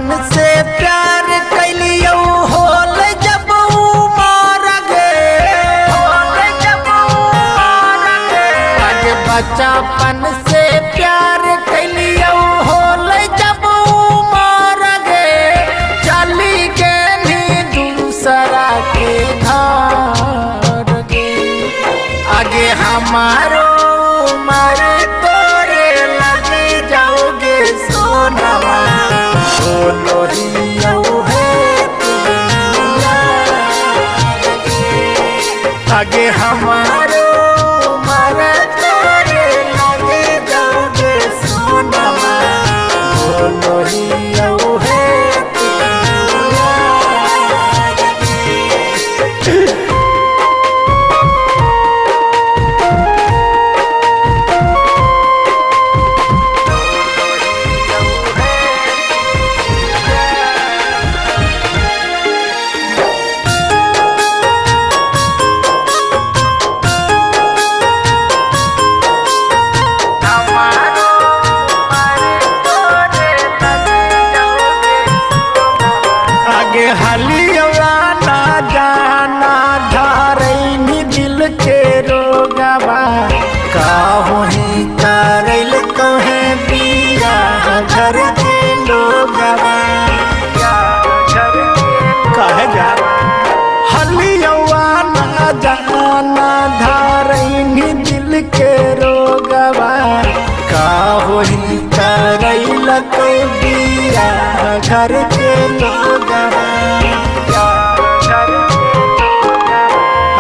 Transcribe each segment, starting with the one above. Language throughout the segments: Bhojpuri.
मन से प्यार कैलियो होल जब उमर गे, आगे बचपन से प्यार कैलियो होल जब उमर गे, चली गेली दूसरा के घर गे। आगे हमारो उमर तोरे लगे जाओगे सोनवा, बोलो हियो है आगे हमारो उमर तोरे लगे जाओगे सोनवा, बोलो हियो है हलिया ना जाना धारैनी दिल के रोगवा, काहू ही करैल कहे बिया घर के लोगवा, कहे जा हलिया ना जाना धारैनी दिल के रोगवा, काहू ही करैल कहे बिया घर के लोगवा।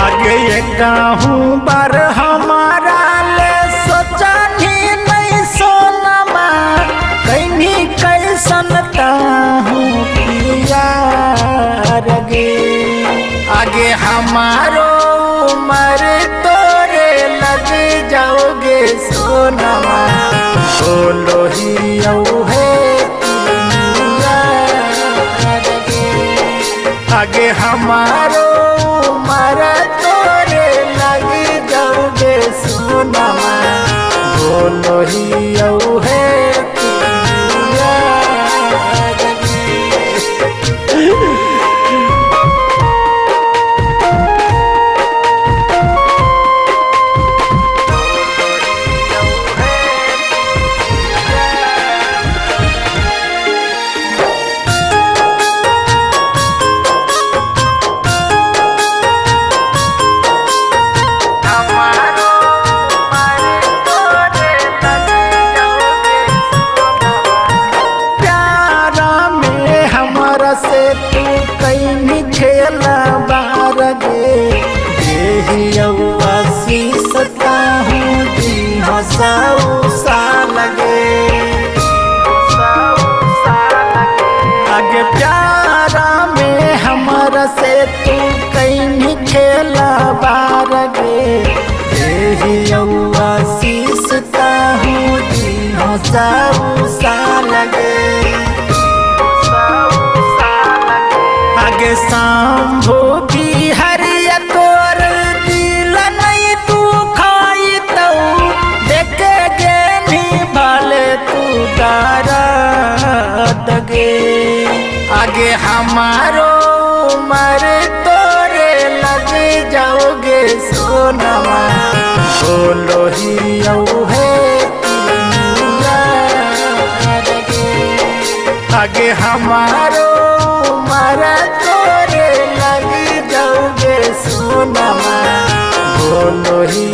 आगे कहूँ बार हमारा ले सोचनी नहीं सोनमा, कहीं कैसन ताहूँ पिया गे। आगे हमारो उमर तोरे लग जाओगे सोनमा, बोलो हियो है आगे हमारो उमर तोरे लग जाओगे सोनमा, बोलो हियो है से तू कहीं खेला बार गे, देहियवा शीसता हूँ दी हसाऊ साल गे। आगे प्यारा में हमारा से तू कहीं खेला बार गे, देहियवा शीसता हूँ दी हसाऊ साल गे। आगे शंभु बिहारिया तोर दिल नहीं तू खाई तो देखे गेनी भले तू दर्द गे। आगे हमारो उमर तोरे लग जाओगे सोनवा, बोलो हियो है आगे हमारो उमर तोरे लग जाओगे सोनमा, बोलो ही